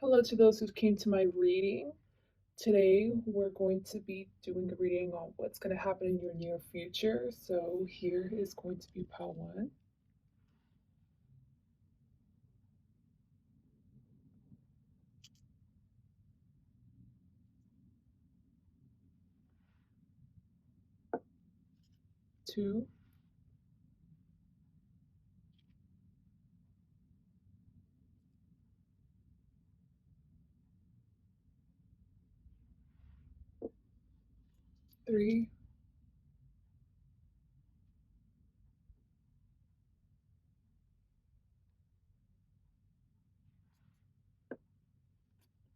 Hello to those who came to my reading. Today, we're going to be doing a reading on what's going to happen in your near future. So, here is going to be part one. Two, three,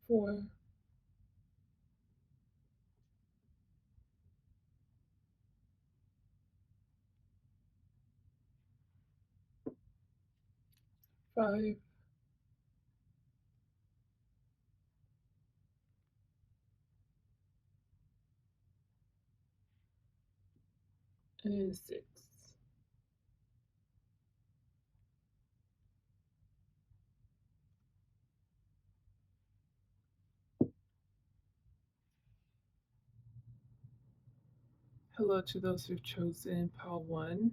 four, five, and six. Hello to those who've chosen pile one.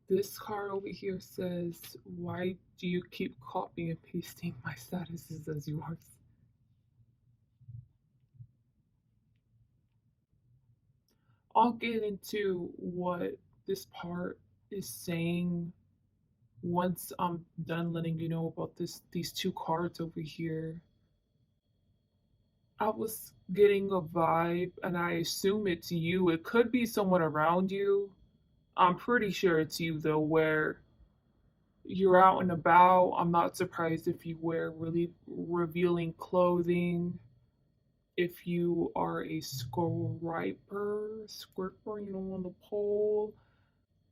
This card over here says, "Why do you keep copying and pasting my statuses as yours?" I'll get into what this part is saying once I'm done letting you know about these two cards over here. I was getting a vibe and I assume it's you. It could be someone around you. I'm pretty sure it's you though, where you're out and about. I'm not surprised if you wear really revealing clothing. If you are a squirper, on the pole.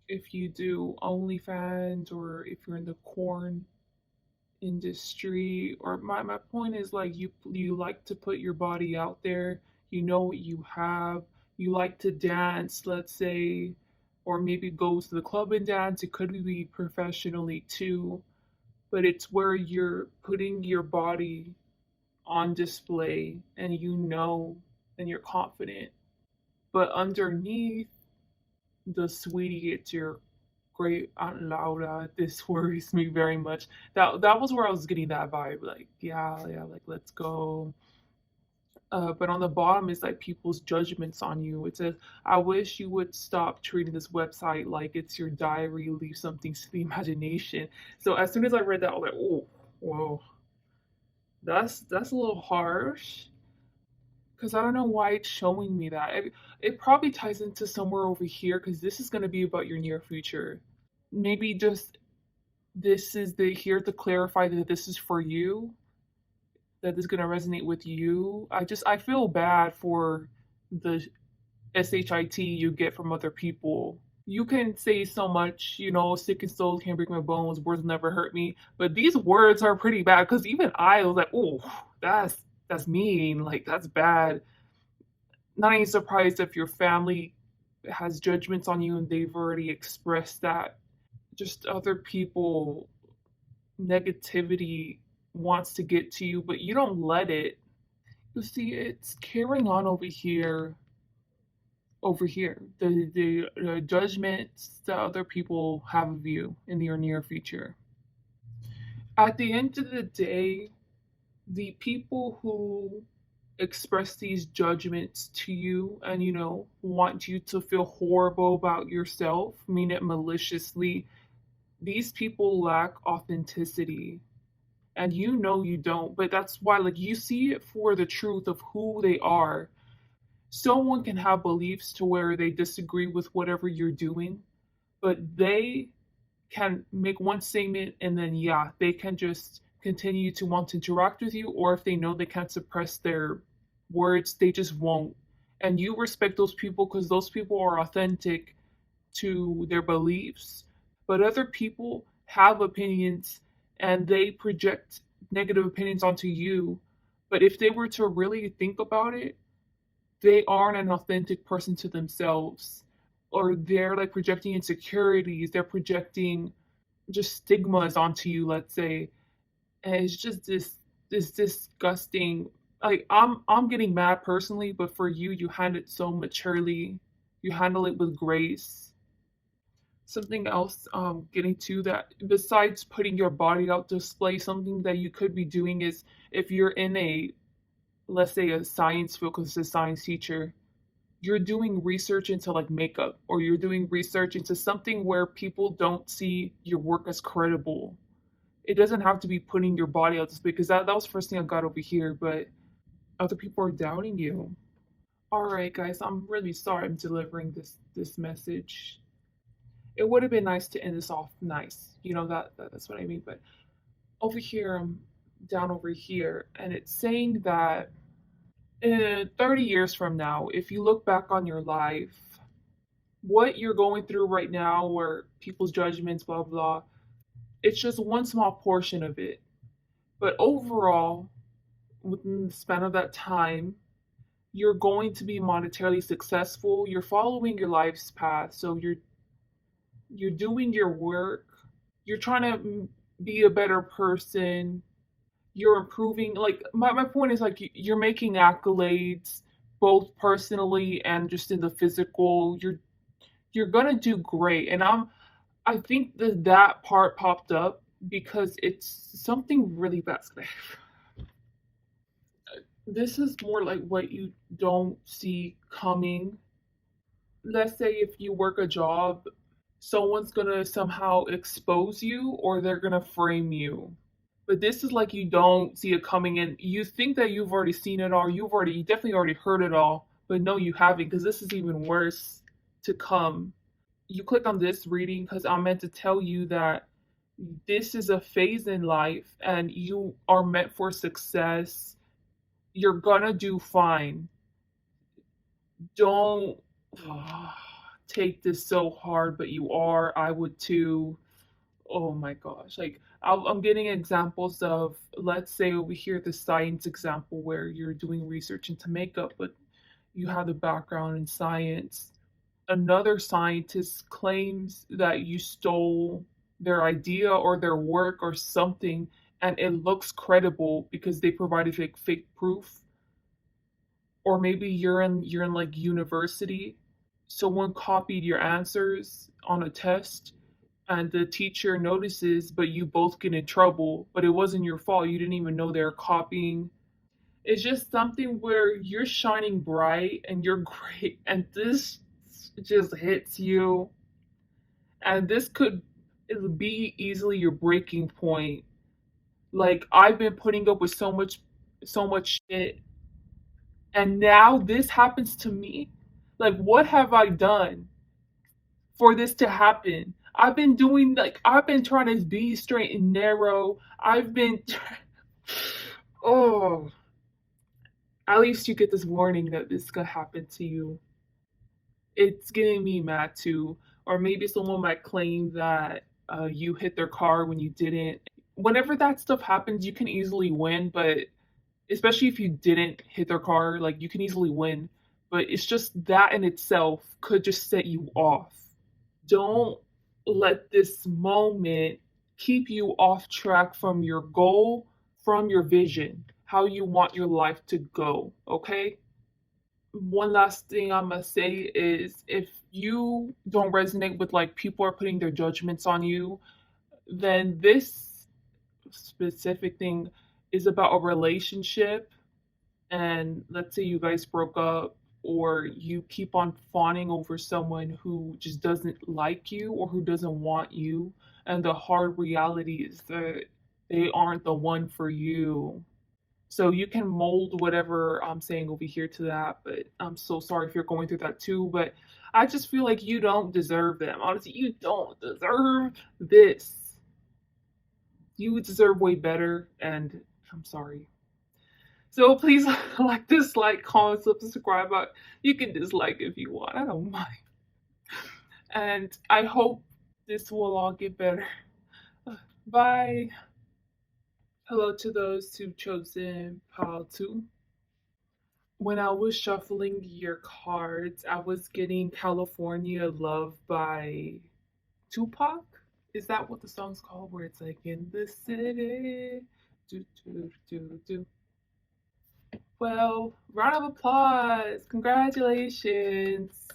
If you do OnlyFans or if you're in the corn industry, or my point is, like, you like to put your body out there, you know what you have, you like to dance, let's say, or maybe go to the club and dance. It could be professionally too, but it's where you're putting your body on display and and you're confident, but underneath the sweetie, it's your great Aunt Laura. This worries me very much. That was where I was getting that vibe. Like, yeah, like let's go. But on the bottom is like people's judgments on you. It says, "I wish you would stop treating this website like it's your diary. Leave something to the imagination." So as soon as I read that, I was like, "Oh, whoa, that's a little harsh." Because I don't know why it's showing me that. It probably ties into somewhere over here because this is going to be about your near future. Maybe just this is the here to clarify that this is for you, that is going to resonate with you. I feel bad for the shit you get from other people. You can say so much, sick and soul can't break my bones, words never hurt me, but these words are pretty bad because even I was like, oh, that's mean, like that's bad. Not even surprised if your family has judgments on you and they've already expressed that. Just other people negativity wants to get to you, but you don't let it. You see, it's carrying on over here. The judgments that other people have of you in your near future. At the end of the day, the people who express these judgments to you and want you to feel horrible about yourself, mean it maliciously, these people lack authenticity, and you don't, but that's why, like, you see it for the truth of who they are. Someone can have beliefs to where they disagree with whatever you're doing, but they can make one statement and then, yeah, they can just continue to want to interact with you, or if they know they can't suppress their words, they just won't. And you respect those people because those people are authentic to their beliefs. But other people have opinions and they project negative opinions onto you. But if they were to really think about it, they aren't an authentic person to themselves. Or they're like projecting insecurities, they're projecting just stigmas onto you, let's say. And it's just this disgusting, like I'm getting mad personally, but for you, you handle it so maturely. You handle it with grace. Something else, getting to that, besides putting your body out display, something that you could be doing is, if you're in a, let's say, a science field, because it's a science teacher, you're doing research into like makeup, or you're doing research into something where people don't see your work as credible. It doesn't have to be putting your body out display, because that was the first thing I got over here, but other people are doubting you. All right, guys, I'm really sorry I'm delivering this message. It would have been nice to end this off nice. That's what I mean. But over here, I'm down over here, and it's saying that in 30 years from now, if you look back on your life, what you're going through right now, or people's judgments, blah blah, it's just one small portion of it. But overall, within the span of that time, you're going to be monetarily successful. You're following your life's path, so you're doing your work. You're trying to be a better person. You're improving. Like my point is, like, you're making accolades both personally and just in the physical. You're gonna do great, and I think that part popped up because it's something really bad. This is more like what you don't see coming. Let's say if you work a job, someone's gonna somehow expose you, or they're gonna frame you. But this is like you don't see it coming in. You think that you've already seen it all, you definitely already heard it all, but no, you haven't, because this is even worse to come. You click on this reading because I'm meant to tell you that this is a phase in life and you are meant for success. You're gonna do fine. Don't take this so hard, but you are. I would too. Oh my gosh. Like, I'm getting examples of, let's say over here, the science example where you're doing research into makeup, but you have the background in science. Another scientist claims that you stole their idea or their work or something, and it looks credible because they provided like fake proof. Or maybe you're in like university, someone copied your answers on a test, and the teacher notices, but you both get in trouble, but it wasn't your fault. You didn't even know they're copying. It's just something where you're shining bright and you're great, and this just hits you. And this could be easily your breaking point. Like, I've been putting up with so much shit, and now this happens to me. Like, what have I done for this to happen? I've been trying to be straight and narrow. Oh, at least you get this warning that this could happen to you. It's getting me mad too. Or maybe someone might claim that you hit their car when you didn't. Whenever that stuff happens, you can easily win, but especially if you didn't hit their car, like, you can easily win. But it's just that in itself could just set you off. Don't let this moment keep you off track from your goal, from your vision, how you want your life to go, okay? One last thing I'm gonna say is, if you don't resonate with, like, people are putting their judgments on you, then this specific thing is about a relationship, and let's say you guys broke up, or you keep on fawning over someone who just doesn't like you or who doesn't want you, and the hard reality is that they aren't the one for you. So you can mold whatever I'm saying over here to that, but I'm so sorry if you're going through that too. But I just feel like you don't deserve them. Honestly, you don't deserve this. You deserve way better, and I'm sorry. So please like, dislike, comment, subscribe. You can dislike if you want. I don't mind. And I hope this will all get better. Bye. Hello to those who chosen pile 2. When I was shuffling your cards, I was getting California Love by Tupac. Is that what the song's called? Where it's like in the city. Do, do, do, do. Well, round of applause. Congratulations.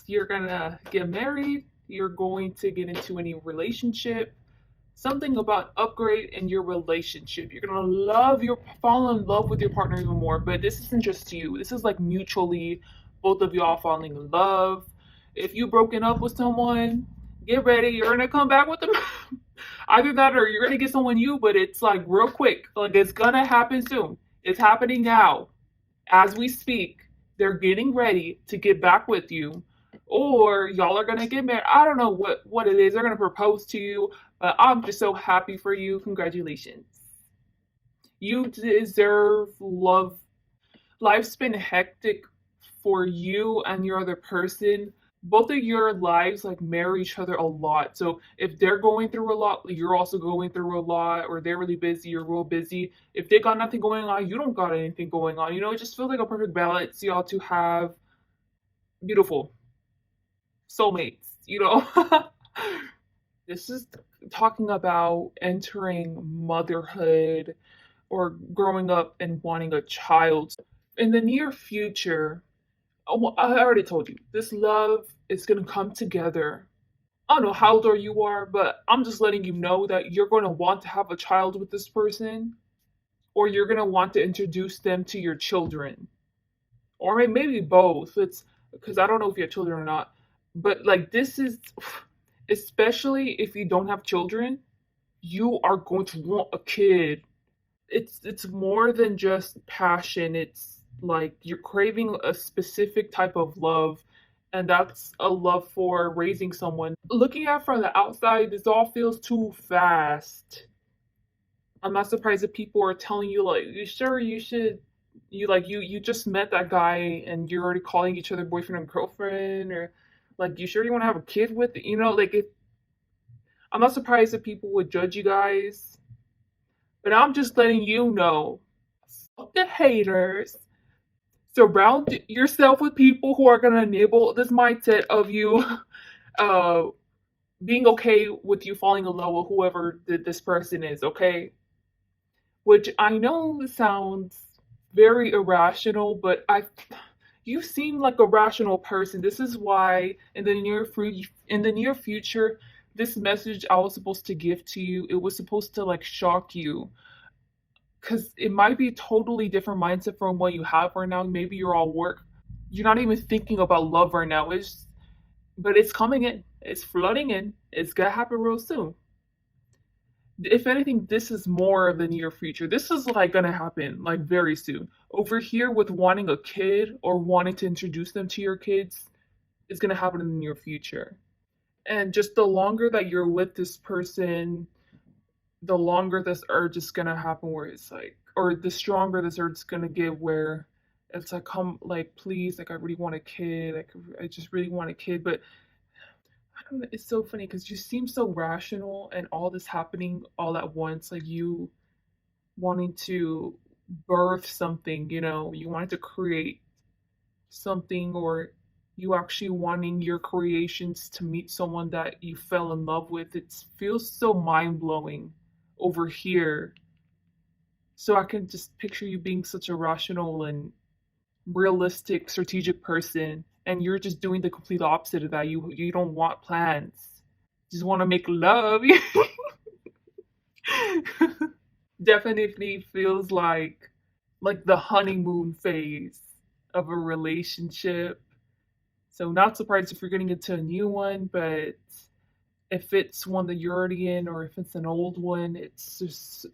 You're gonna get married. You're going to get into a new relationship. Something about upgrade in your relationship. You're gonna fall in love with your partner even more. But this isn't just you. This is like mutually, both of y'all falling in love. If you broken up with someone, get ready. You're gonna come back with them. Either that or you're gonna get someone new, but it's like real quick. Like it's gonna happen soon. It's happening now. As we speak, they're getting ready to get back with you. Or y'all are gonna get married. I don't know what it is. They're gonna propose to you. But I'm just so happy for you. Congratulations. You deserve love. Life's been hectic for you and your other person. Both of your lives like marry each other a lot. So if they're going through a lot, you're also going through a lot, or they're really busy, you're real busy. If they got nothing going on, you don't got anything going on. It just feels like a perfect balance, y'all to have beautiful soulmates. This is talking about entering motherhood or growing up and wanting a child. In the near future, I already told you, this love is going to come together. I don't know how old you are, but I'm just letting you know that you're going to want to have a child with this person, or you're going to want to introduce them to your children, or maybe both. It's because I don't know if you have children or not, but like this is, especially if you don't have children, you are going to want a kid. It's more than just passion. It's like you're craving a specific type of love, and that's a love for raising someone. Looking at from the outside, this all feels too fast. I'm not surprised that people are telling you like, you sure you should, you just met that guy and you're already calling each other boyfriend and girlfriend, or like you sure you want to have a kid with it? Like I'm not surprised that people would judge you guys, but I'm just letting you know, fuck the haters. Surround yourself with people who are gonna enable this mindset of you uh being okay with you falling in love with whoever this person is, okay? Which I know sounds very irrational, but you seem like a rational person. This is why in the near future, this message I was supposed to give to you, it was supposed to like shock you, because it might be a totally different mindset from what you have right now. Maybe you're all work. You're not even thinking about love right now. But it's coming in. It's flooding in. It's gonna happen real soon. If anything, this is more of the near future. This is like gonna happen like very soon. Over here with wanting a kid or wanting to introduce them to your kids, it's gonna happen in the near future. And just the longer that you're with this person, the longer this urge is gonna happen where it's like, or the stronger this urge is gonna get where it's like, come, like, please, like, I really want a kid. Like, I just really want a kid. But I don't know, it's so funny because you seem so rational and all this happening all at once. Like, you wanting to birth something, you wanted to create something, or you actually wanting your creations to meet someone that you fell in love with. It feels so mind blowing over here. So I can just picture you being such a rational and realistic, strategic person, and you're just doing the complete opposite of that. You don't want plans. You just want to make love. Definitely feels like the honeymoon phase of a relationship. So not surprised if you're getting into a new one, but if it's one that you're already in or if it's an old one, it's just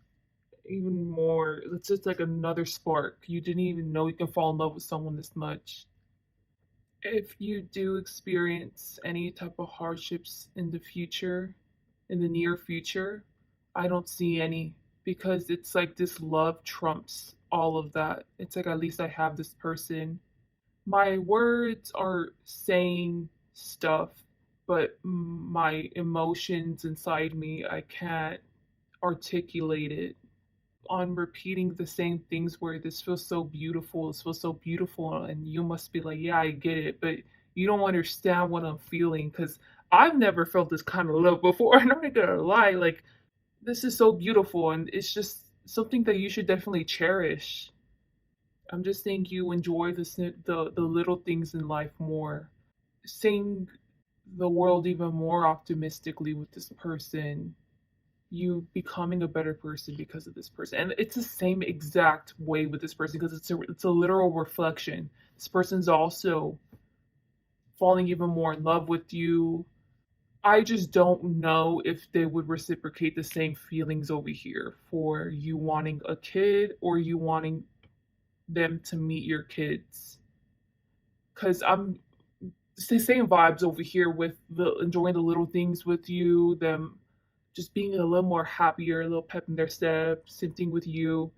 even more, it's just like another spark. You didn't even know you can fall in love with someone this much. If you do experience any type of hardships in the future, in the near future, I don't see any, because it's like this love trumps all of that. It's like at least I have this person. My words are saying stuff, but my emotions inside me, I can't articulate it. On repeating the same things where this feels so beautiful, this feels so beautiful, and you must be like, yeah, I get it, but you don't understand what I'm feeling, because I've never felt this kind of love before. I'm not gonna lie. Like, this is so beautiful, and it's just something that you should definitely cherish. I'm just saying you enjoy the little things in life more. Seeing the world even more optimistically with this person, you becoming a better person because of this person. And it's the same exact way with this person because it's a literal reflection. This person's also falling even more in love with you. I just don't know if they would reciprocate the same feelings over here for you wanting a kid or you wanting them to meet your kids. Cause I'm it's the same vibes over here with the enjoying the little things with you, them just being a little more happier, a little pep in their step, same thing with you.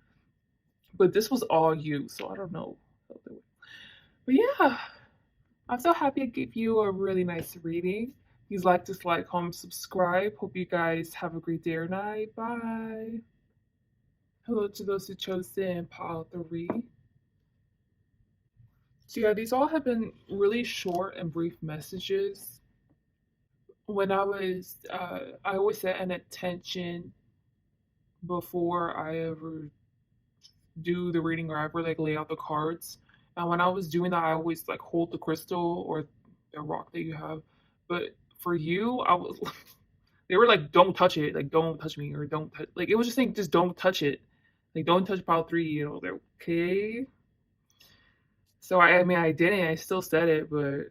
But this was all you, so I don't know. But yeah, I'm so happy I gave you a really nice reading. Please like, dislike, comment, subscribe. Hope you guys have a great day or night. Bye. Hello to those who chose to in pile 3. So yeah, these all have been really short and brief messages. When I always set an intention before I ever do the reading or ever like lay out the cards. And when I was doing that, I always like hold the crystal or the rock that you have. But for you, I was they were like, "Don't touch it," like "Don't touch me," or "Don't touch." Like it was just saying, "Just don't touch it," like "Don't touch pile 3." You know, they're okay. So I mean, I didn't. I still said it, but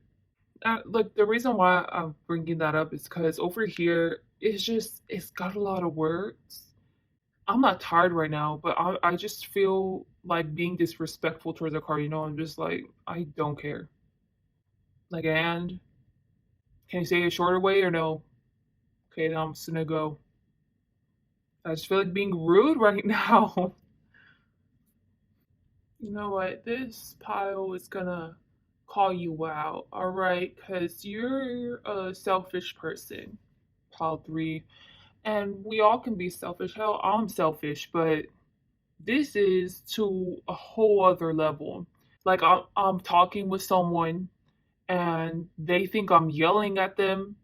like the reason why I'm bringing that up is because over here it's got a lot of words. I'm not tired right now, but I just feel like being disrespectful towards the car. You know, I'm just like, I don't care. Like, and can you say it a shorter way or no? Okay, then I'm just gonna go. I just feel like being rude right now. You know what? This pile is gonna call you out, all right? Because you're a selfish person, pile 3. And we all can be selfish. Hell, I'm selfish, but this is to a whole other level. Like I'm talking with someone and they think I'm yelling at them,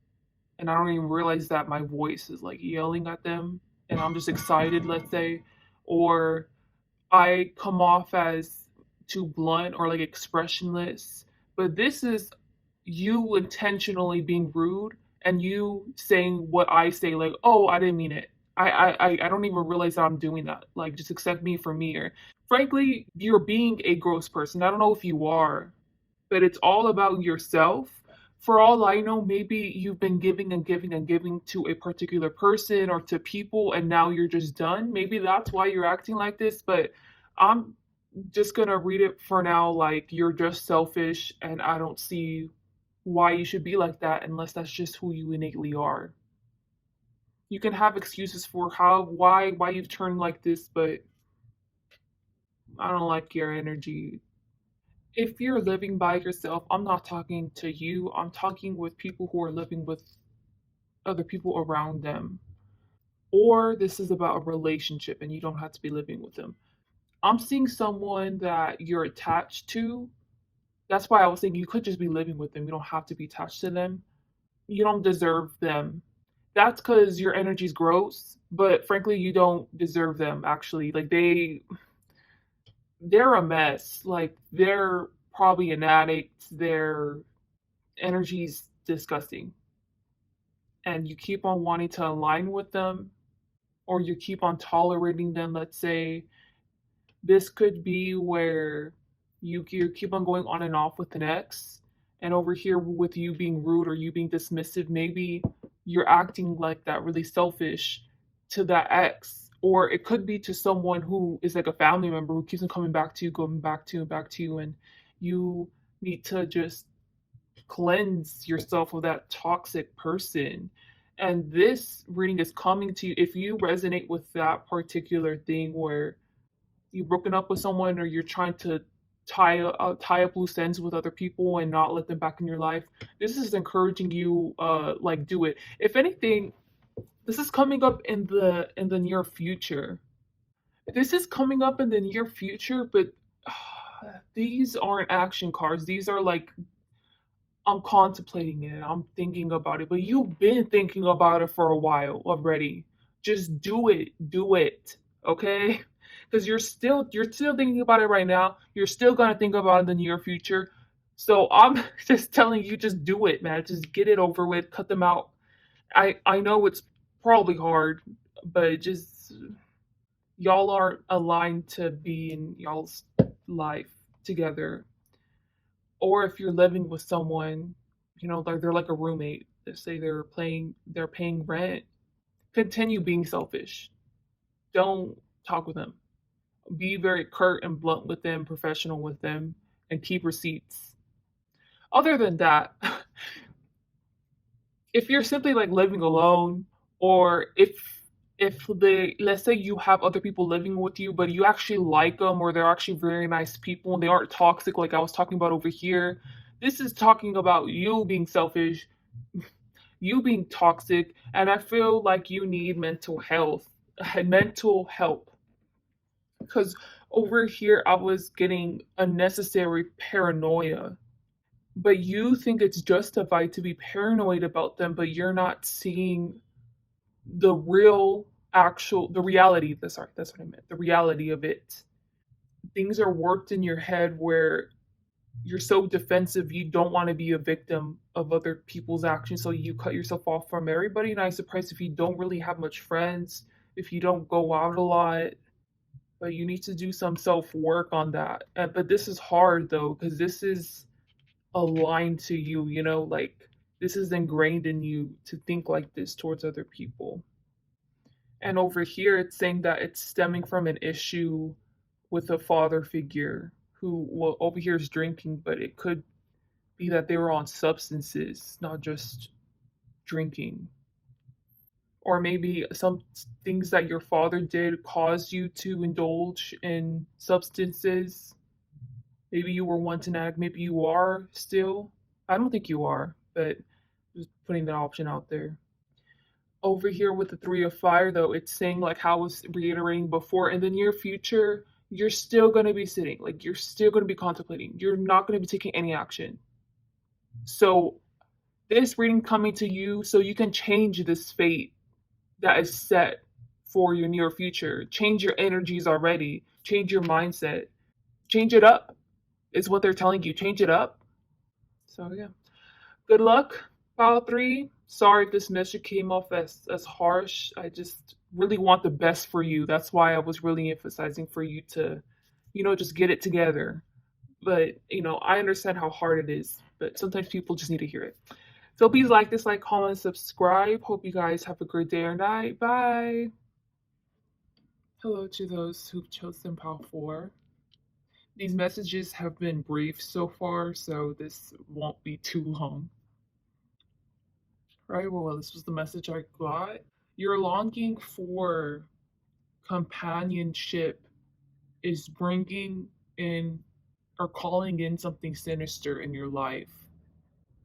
and I don't even realize that my voice is like yelling at them, and I'm just excited, let's say, or I come off as too blunt or like expressionless. But this is you intentionally being rude and you saying what I say, like, oh, I didn't mean it. I don't even realize that I'm doing that. Like, just accept me for me. Or, frankly, you're being a gross person. I don't know if you are, but it's all about yourself. For all I know, maybe you've been giving and giving and giving to a particular person or to people, and now you're just done. Maybe that's why you're acting like this, but I'm just gonna read it for now like you're just selfish, and I don't see why you should be like that unless that's just who you innately are. You can have excuses for why you've turned like this, but I don't like your energy. If you're living by yourself, I'm not talking to you. I'm talking with people who are living with other people around them. Or this is about a relationship and you don't have to be living with them. I'm seeing someone that you're attached to. That's why I was thinking you could just be living with them. You don't have to be attached to them. You don't deserve them. That's because your energy's gross, but frankly, you don't deserve them actually. Like they're a mess. Like they're probably an addict. Their energy's disgusting. And you keep on wanting to align with them or you keep on tolerating them, let's say. This could be where you keep on going on and off with an ex, and over here with you being rude or you being dismissive, maybe you're acting like that really selfish to that ex, or it could be to someone who is like a family member who keeps on coming back to you, going back to you, and back to you, and you need to just cleanse yourself of that toxic person. And this reading is coming to you if you resonate with that particular thing where you've broken up with someone or you're trying to tie up loose ends with other people and not let them back in your life. This is encouraging you like do it. If anything, this is coming up in the near future. This is coming up in the near future, but these aren't action cards. These are like I'm contemplating it. I'm thinking about it, but you've been thinking about it for a while already. Just do it. Do it. Okay? Because you're still thinking about it right now. You're still gonna think about it in the near future. So I'm just telling you, just do it, man. Just get it over with. Cut them out. I know it's probably hard, but just y'all aren't aligned to be in y'all's life together. Or if you're living with someone, like they're like a roommate. Let's say they're paying rent. Continue being selfish. Don't talk with them. Be very curt and blunt with them, professional with them, and keep receipts. Other than that, if you're simply like living alone, or if they, let's say you have other people living with you, but you actually like them, or they're actually very nice people and they aren't toxic like I was talking about over here. This is talking about you being selfish, you being toxic, and I feel like you need mental health, mental help. Because over here I was getting unnecessary paranoia. But you think it's justified to be paranoid about them, but you're not seeing the real actual the reality. Sorry, that's what I meant. The reality of it. Things are worked in your head where you're so defensive you don't want to be a victim of other people's actions, so you cut yourself off from everybody. And I'm surprised if you don't really have much friends, if you don't go out a lot, but you need to do some self work on that. But this is hard though, because this is aligned to you, like this is ingrained in you to think like this towards other people. And over here, it's saying that it's stemming from an issue with a father figure who, well, over here is drinking, but it could be that they were on substances, not just drinking. Or maybe some things that your father did caused you to indulge in substances. Maybe you were once an addict, maybe you are still. I don't think you are, but just putting that option out there. Over here with the Three of Fire, though, it's saying, like how I was reiterating before, in the near future, you're still going to be sitting, like you're still going to be contemplating. You're not going to be taking any action. So, this reading coming to you so you can change this fate that is set for your near future. Change your energies already, change your mindset, change it up, is what they're telling you. Change it up. So, yeah. Good luck, File 3. Sorry if this message came off as harsh. I just really want the best for you. That's why I was really emphasizing for you to, just get it together. But, I understand how hard it is, but sometimes people just need to hear it. So please like this, like, comment, subscribe. Hope you guys have a great day or night. Bye. Hello to those who've chosen Pile 4. These messages have been brief so far, so this won't be too long. Right, well, this was the message I got. Your longing for companionship is bringing in or calling in something sinister in your life.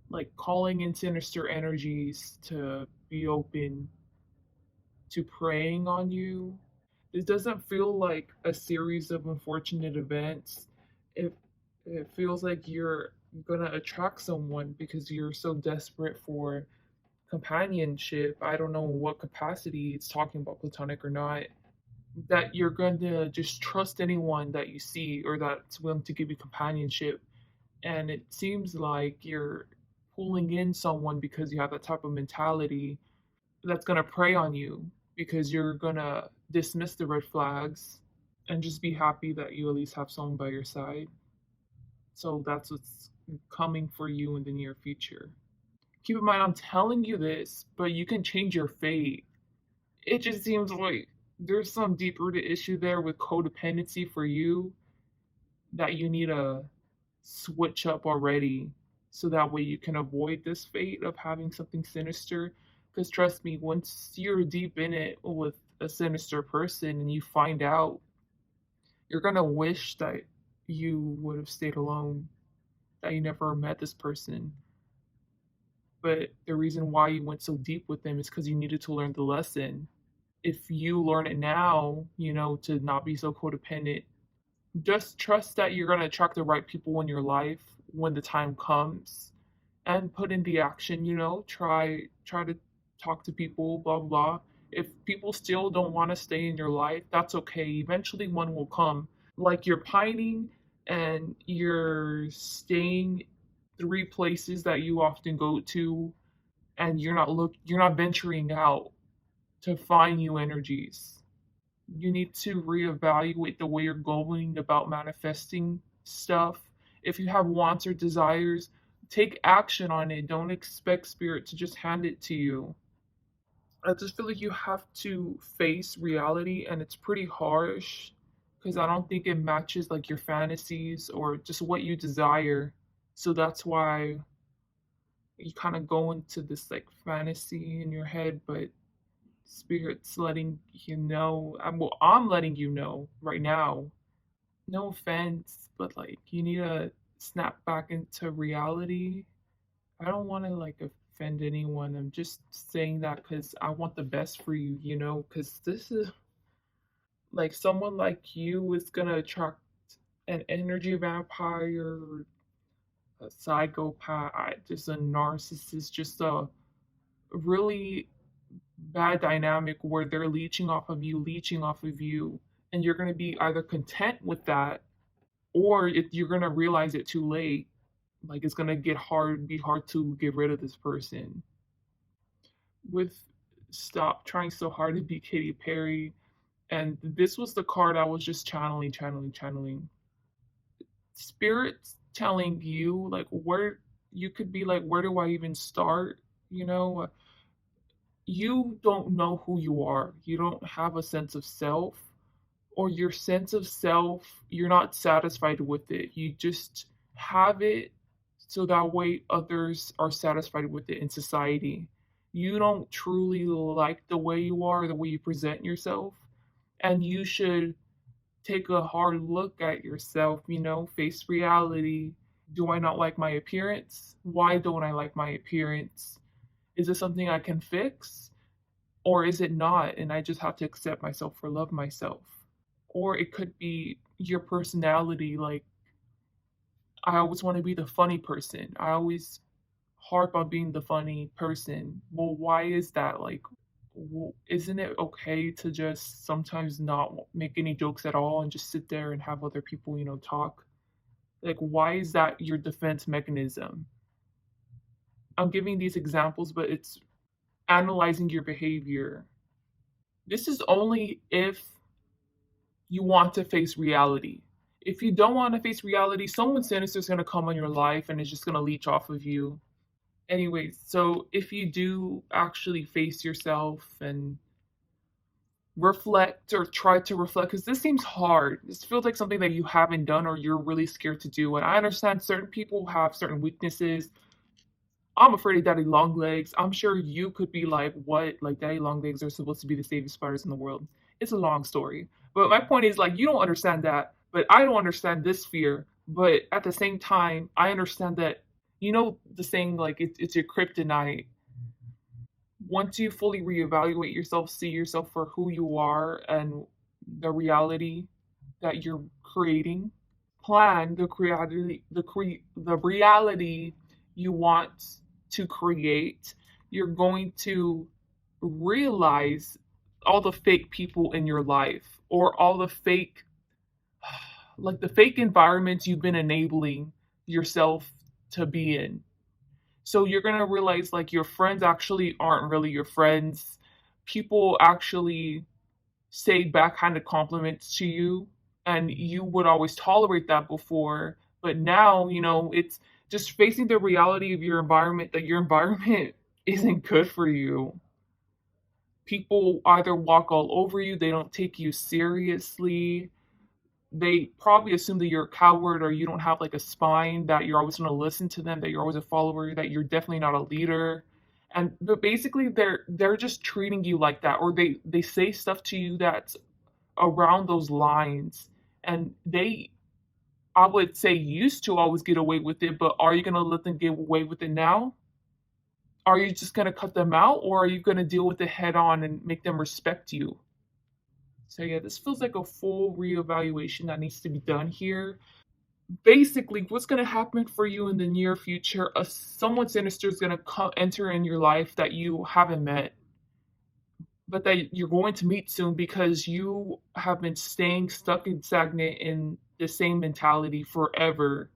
Like calling in sinister energies to be open to preying on you. This doesn't feel like a series of unfortunate events. It, it feels like you're gonna attract someone because you're so desperate for companionship. I don't know what capacity it's talking about, platonic or not, that you're going to just trust anyone that you see or that's willing to give you companionship. And it seems like you're pulling in someone because you have that type of mentality that's going to prey on you because you're going to dismiss the red flags and just be happy that you at least have someone by your side. So that's what's coming for you in the near future. Keep in mind, I'm telling you this, but you can change your fate. It just seems like there's some deep rooted issue there with codependency for you that you need to switch up already so that way you can avoid this fate of having something sinister. Because trust me, once you're deep in it with a sinister person and you find out, you're going to wish that you would have stayed alone, that you never met this person. But the reason why you went so deep with them is because you needed to learn the lesson. If you learn it now, to not be so codependent, just trust that you're going to attract the right people in your life when the time comes. and put in the action, try to talk to people, blah blah. If people still don't want to stay in your life, that's okay. Eventually one will come. Like you're pining and you're staying three places that you often go to, and you're not venturing out to find new energies. You need to reevaluate the way you're going about manifesting stuff. If you have wants or desires, take action on it. Don't expect spirit to just hand it to you. I just feel like you have to face reality, and it's pretty harsh because I don't think it matches like your fantasies or just what you desire. So that's why you kind of go into this like fantasy in your head, but spirit's letting you know. I'm letting you know right now. No offense, but like you need to snap back into reality. I don't want to like offend anyone. I'm just saying that because I want the best for you, because this is like someone like you is gonna attract an energy vampire, a psychopath, just a narcissist, just a really bad dynamic where they're leeching off of you, and you're going to be either content with that or you're going to realize it too late. Like it's going to be hard to get rid of this person. With stop trying so hard to be Katy Perry, and this was the card I was just channeling. Spirits telling you like where you could be like, where do I even start? You know, you don't know who you are. You don't have a sense of self, or your sense of self, you're not satisfied with it. You just have it so that way others are satisfied with it in society. You don't truly like the way you are, the way you present yourself, and you should take a hard look at yourself, face reality. Do I not like my appearance? Why don't I like my appearance? Is this something I can fix? Or is it not? And I just have to accept myself or love myself. Or it could be your personality. Like, I always want to be the funny person. I always harp on being the funny person. Well, why is that? Like, isn't it okay to just sometimes not make any jokes at all and just sit there and have other people, talk? Like, why is that your defense mechanism? I'm giving these examples, but it's analyzing your behavior. This is only if you want to face reality. If you don't want to face reality, someone sinister is going to come on your life and it's just going to leech off of you. Anyways, so if you do actually face yourself and reflect or try to reflect, because this seems hard. This feels like something that you haven't done or you're really scared to do. And I understand certain people have certain weaknesses. I'm afraid of daddy long legs. I'm sure you could be like, what? Like, daddy long legs are supposed to be the safest spiders in the world. It's a long story. But my point is, like, you don't understand that. But I don't understand this fear. But at the same time, I understand that, the saying, like, it's your kryptonite. Once you fully reevaluate yourself, see yourself for who you are and the reality that you're creating, plan the reality you want to create, you're going to realize all the fake people in your life, or all the fake, like the fake environments you've been enabling yourself to be in. So you're going to realize like your friends actually aren't really your friends. People actually say backhanded compliments to you, and you would always tolerate that before, but now it's just facing the reality of your environment, that your environment isn't good for you. People either walk all over you, they don't take you seriously, they probably assume that you're a coward, or you don't have like a spine, that you're always going to listen to them, that you're always a follower, that you're definitely not a leader. And but basically they're just treating you like that, or they say stuff to you that's around those lines, and they, I would say, used to always get away with it, but are you going to let them get away with it now? Are you just going to cut them out, or are you going to deal with it head on and make them respect you? So yeah, this feels like a full reevaluation that needs to be done here. Basically, what's going to happen for you in the near future, someone sinister is going to enter in your life that you haven't met, but that you're going to meet soon because you have been staying stuck and stagnant in the same mentality forever.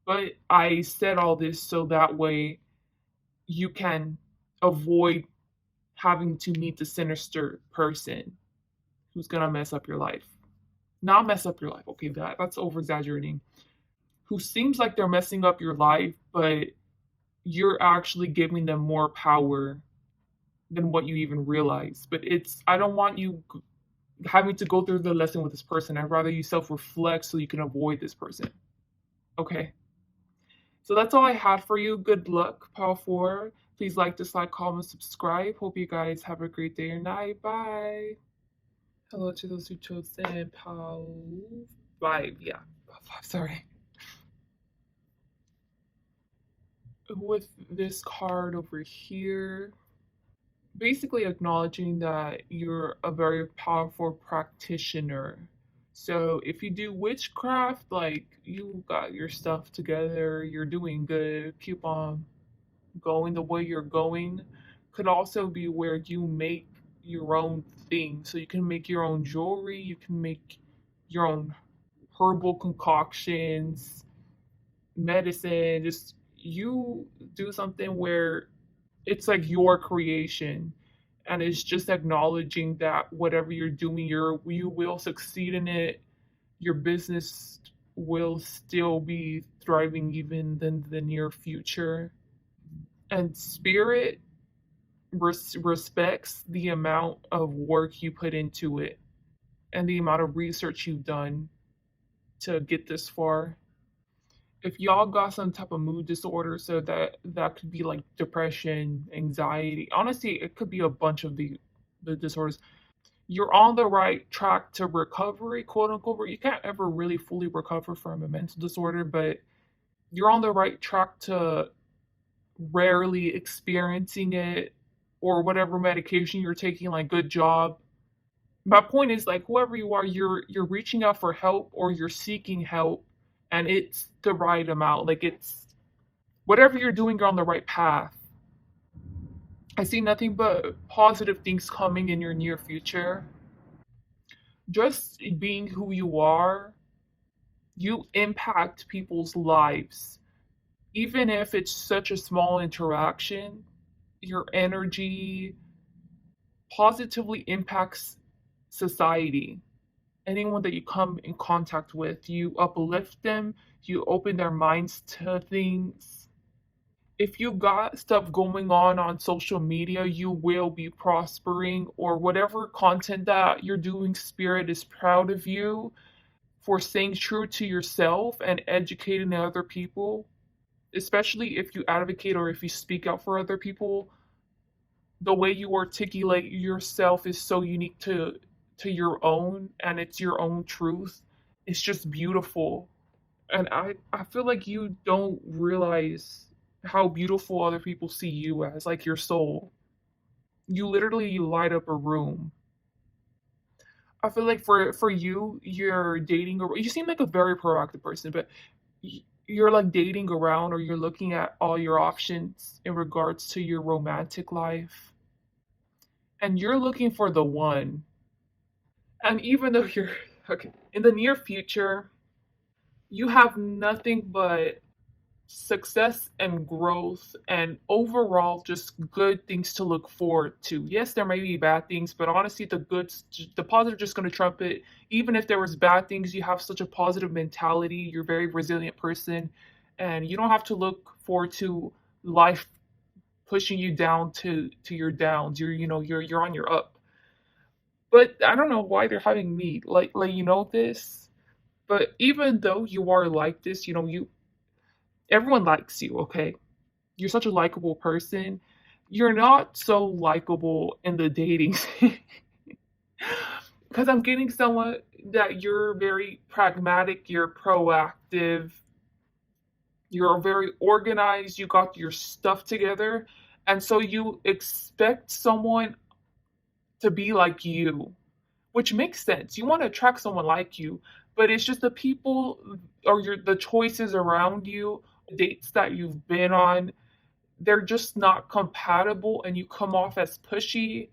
But I said all this so that way you can avoid having to meet the sinister person who's going to mess up your life. Not mess up your life. Okay, that's over exaggerating. Who seems like they're messing up your life, but you're actually giving them more power than what you even realize. But I don't want you having to go through the lesson with this person. I'd rather you self reflect so you can avoid this person. Okay. So that's all I had for you. Good luck, Power 4. Please like, dislike, comment, subscribe. Hope you guys have a great day or night. Bye. Hello to those who chose Power 5. Yeah, Power 5, sorry. With this card over here, basically acknowledging that you're a very powerful practitioner. So if you do witchcraft, like you got your stuff together, you're doing good, keep on going the way you're going. Could also be where you make your own thing. So you can make your own jewelry, you can make your own herbal concoctions, medicine, just you do something where it's like your creation, and it's just acknowledging that whatever you're doing, you will succeed in it. Your business will still be thriving even in the near future. And spirit respects the amount of work you put into it and the amount of research you've done to get this far. If y'all got some type of mood disorder, so that could be like depression, anxiety. Honestly, it could be a bunch of the disorders. You're on the right track to recovery, quote unquote. You can't ever really fully recover from a mental disorder, but you're on the right track to rarely experiencing it, or whatever medication you're taking, like good job. My point is, like, whoever you are, you're reaching out for help or you're seeking help, and it's the right amount. Like, it's whatever you're doing, you're on the right path. I see nothing but positive things coming in your near future. Just being who you are, you impact people's lives. Even if it's such a small interaction, your energy positively impacts society. Anyone that you come in contact with, you uplift them, you open their minds to things. If you got stuff going on social media, you will be prospering, or whatever content that you're doing, Spirit is proud of you for staying true to yourself and educating other people, especially if you advocate or if you speak out for other people. The way you articulate yourself is so unique to your own, and it's your own truth. It's just beautiful. And I feel like you don't realize how beautiful other people see you as, like your soul. You literally light up a room. I feel like for you, you're dating, or you seem like a very proactive person, but you're like dating around, or you're looking at all your options in regards to your romantic life, and you're looking for the one. And even though you're okay, in the near future, you have nothing but success and growth and overall just good things to look forward to. Yes, there may be bad things, but honestly, the positive just going to trump it. Even if there was bad things, you have such a positive mentality. You're a very resilient person, and you don't have to look forward to life pushing you down to your downs. You're on your up. But I don't know why they're having me like this. But even though you are like this, you everyone likes you, okay? You're such a likable person. You're not so likable in the dating because I'm getting someone that you're very pragmatic, you're proactive, you're very organized, you got your stuff together, and so you expect someone to be like you, which makes sense. You want to attract someone like you, but it's just the people or the choices around you, dates that you've been on, they're just not compatible, and you come off as pushy,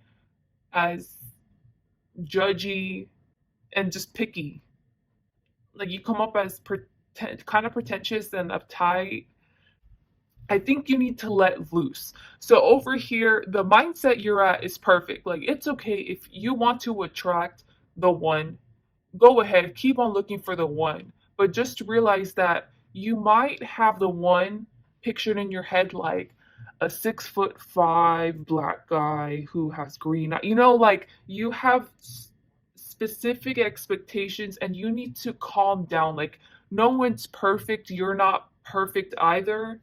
as judgy, and just picky. Like you come up as kind of pretentious and uptight. I think you need to let loose. So over here, the mindset you're at is perfect. Like it's okay if you want to attract the one, go ahead, keep on looking for the one. But just realize that you might have the one pictured in your head like a 6'5" black guy who has green, like you have specific expectations and you need to calm down. Like no one's perfect, you're not perfect either.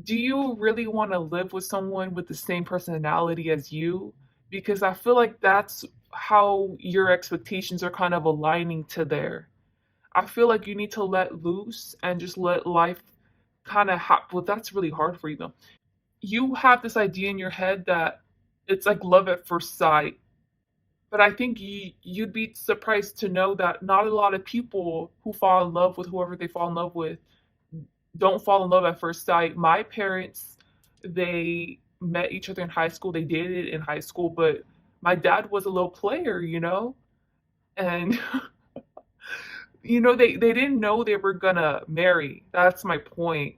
Do you really want to live with someone with the same personality as you? Because I feel like that's how your expectations are kind of aligning to there. I feel like you need to let loose and just let life kind of happen. Well, that's really hard for you though. You have this idea in your head that it's like love at first sight, but I think you'd be surprised to know that not a lot of people who fall in love with whoever they fall in love with don't fall in love at first sight. My parents, they met each other in high school. They dated in high school, but my dad was a little player, and they didn't know they were gonna marry. That's my point.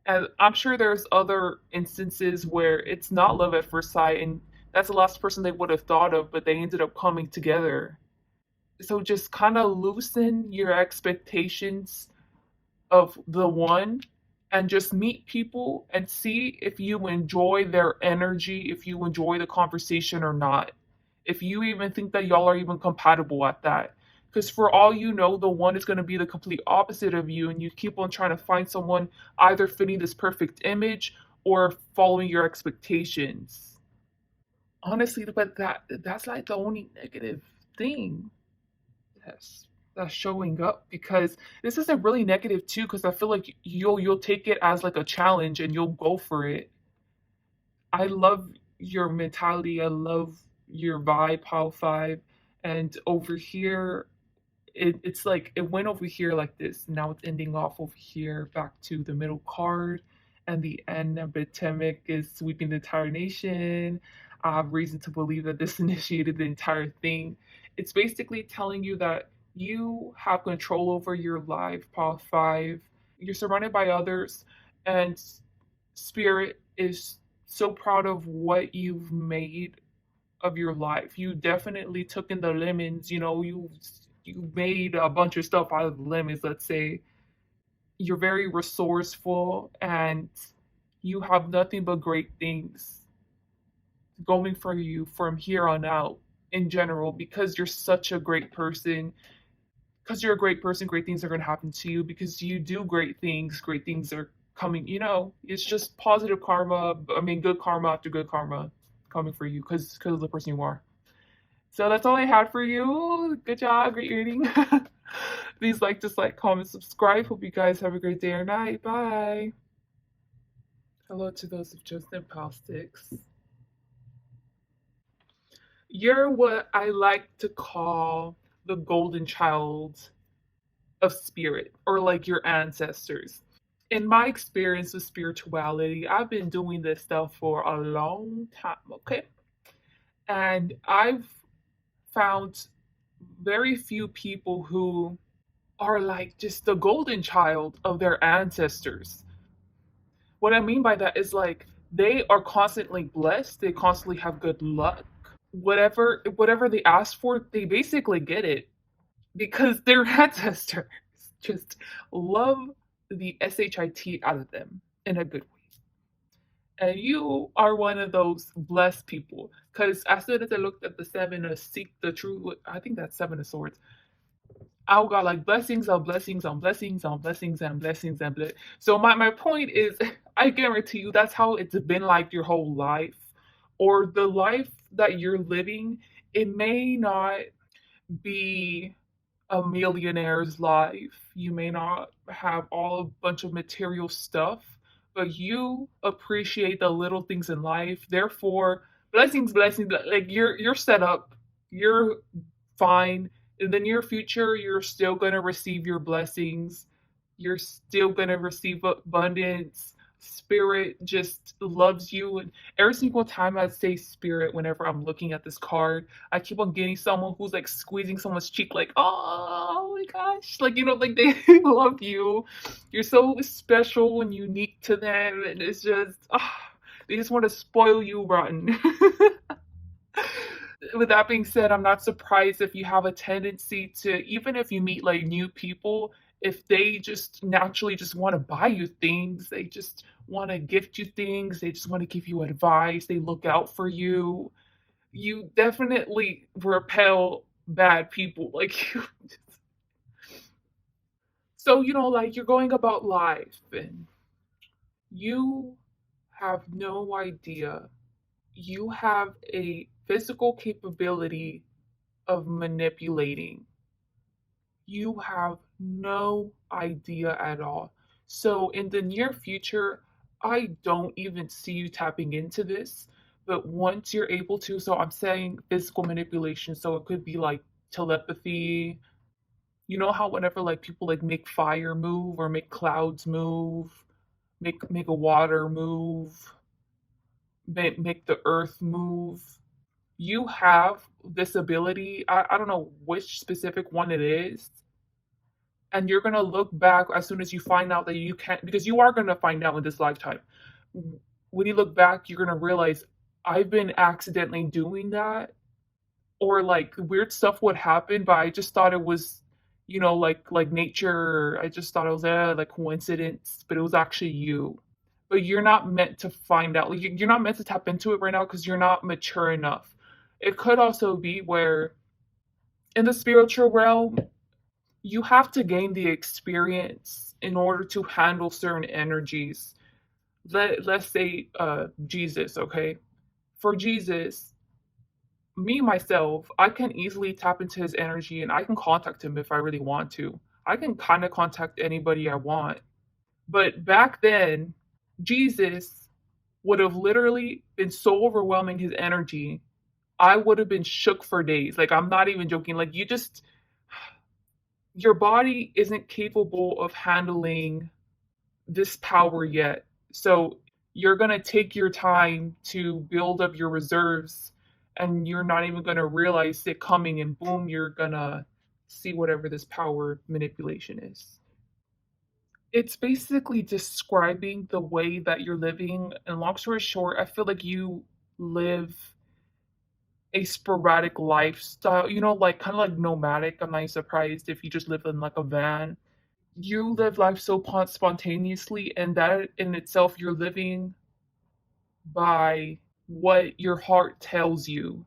And I'm sure there's other instances where it's not love at first sight, and that's the last person they would have thought of, but they ended up coming together. So just kind of loosen your expectations of the one and just meet people and see if you enjoy their energy, if you enjoy the conversation or not. If you even think that y'all are even compatible at that. Because for all you know, the one is going to be the complete opposite of you, and you keep on trying to find someone either fitting this perfect image or following your expectations. Honestly, but that's like the only negative thing that's showing up, because this isn't really negative too, because I feel like you'll take it as like a challenge and you'll go for it. I love your mentality. I love your vibe, Pal 5. And over here, it's like it went over here like this. Now it's ending off over here back to the middle card. And the end epidemic is sweeping the entire nation. I have reason to believe that this initiated the entire thing. It's basically telling you that you have control over your life, Pal 5. You're surrounded by others, and Spirit is so proud of what you've made of your life. You definitely took in the lemons, you made a bunch of stuff out of the lemons, let's say. You're very resourceful and you have nothing but great things going for you from here on out in general, because you're such a great person. Because you're a great person, great things are going to happen to you. Because you do great things are coming. It's just positive karma. I mean, good karma after good karma coming for you because of the person you are. So that's all I had for you. Good job, great reading. Please like, dislike, comment, subscribe. Hope you guys have a great day or night. Bye. Hello to those of Justin Palsticks. You're what I like to call the golden child of spirit, or like your ancestors. In my experience with spirituality, I've been doing this stuff for a long time, okay? And I've found very few people who are like just the golden child of their ancestors. What I mean by that is like they are constantly blessed, they constantly have good luck. Whatever they ask for, they basically get it because their ancestors just love the shit out of them in a good way. And you are one of those blessed people. Because as soon as I looked at the seven of seek the true, I think that's seven of swords. I got like blessings on blessings on blessings on blessings and blessings and blessings. So my point is, I guarantee you that's how it's been like your whole life, or the life that you're living. It may not be a millionaire's life. You may not have all a bunch of material stuff, but you appreciate the little things in life. Therefore, blessings, like you're set up. You're fine. In the near future, you're still going to receive your blessings. You're still going to receive abundance. Spirit just loves you. And every single time I say spirit, whenever I'm looking at this card, I keep on getting someone who's like squeezing someone's cheek, like, oh my gosh. Like, like they love you. You're so special and unique to them. And it's just, they just want to spoil you rotten. With that being said, I'm not surprised if you have a tendency to, even if you meet like new people, if they just naturally just want to buy you things, they just want to gift you things, they just want to give you advice, they look out for you. You definitely repel bad people like you. So, like you're going about life and you have no idea. You have a physical capability of manipulating. You have no idea at all. So, in the near future, I don't even see you tapping into this. But once you're able to, so I'm saying physical manipulation, so it could be like telepathy. You know how whenever like people like make fire move or make clouds move, make a water move, make the earth move. You have this ability. I don't know which specific one it is, and you're gonna look back as soon as you find out that you can't, because you are gonna find out in this lifetime. When you look back, you're gonna realize I've been accidentally doing that, or like weird stuff would happen, but I just thought it was, like nature. I just thought it was like coincidence, but it was actually you. But you're not meant to find out. Like, you're not meant to tap into it right now because you're not mature enough. It could also be where in the spiritual realm, you have to gain the experience in order to handle certain energies. Let's say Jesus, okay? For Jesus, me myself, I can easily tap into his energy and I can contact him if I really want to. I can kind of contact anybody I want. But back then, Jesus would have literally been so overwhelming his energy. I would have been shook for days. Like, I'm not even joking. Like, your body isn't capable of handling this power yet. So you're going to take your time to build up your reserves, and you're not even going to realize it coming, and boom, you're going to see whatever this power manipulation is. It's basically describing the way that you're living. And long story short, I feel like you live a sporadic lifestyle, like kind of like nomadic. I'm not surprised if you just live in like a van. You live life so spontaneously, and that in itself, you're living by what your heart tells you.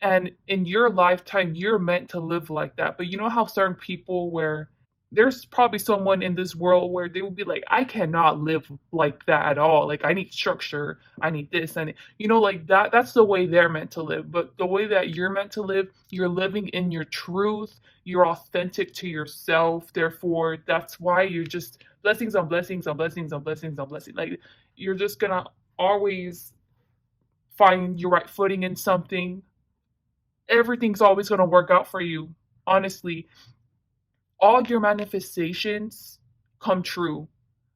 And in your lifetime, you're meant to live like that. But you know how certain people, where there's probably someone in this world where they will be like, I cannot live like that at all. Like, I need structure. I need this. And, like that's the way they're meant to live. But the way that you're meant to live, you're living in your truth. You're authentic to yourself. Therefore, that's why you're just blessings on blessings on blessings on blessings on blessings. Like, you're just going to always find your right footing in something. Everything's always going to work out for you. Honestly, all your manifestations come true,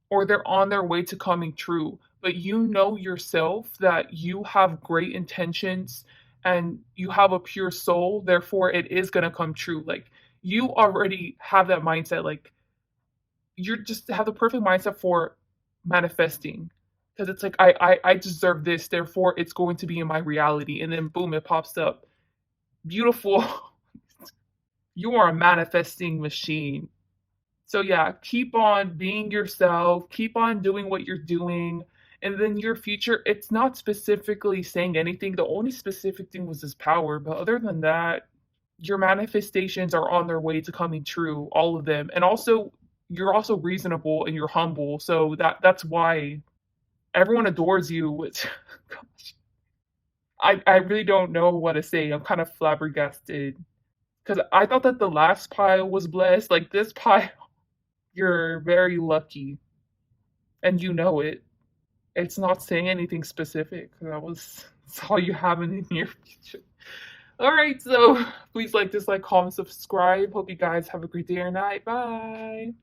or they're on their way to coming true. But you know yourself that you have great intentions and you have a pure soul, therefore it is going to come true. Like, you already have that mindset. Like, you just have the perfect mindset for manifesting, because it's like, I deserve this, therefore it's going to be in my reality. And then boom, it pops up. Beautiful. You are a manifesting machine. So yeah, keep on being yourself, keep on doing what you're doing, and then your future, it's not specifically saying anything. The only specific thing was this power, but other than that, your manifestations are on their way to coming true, all of them. And also, you're also reasonable and you're humble, so that's why everyone adores you. Which gosh, I really don't know what to say. I'm kind of flabbergasted because I thought that the last pile was blessed. Like, this pile, you're very lucky, and you know it. It's not saying anything specific. That's all you have in the near future. All right, so please like, dislike, comment, subscribe. Hope you guys have a great day or night. Bye.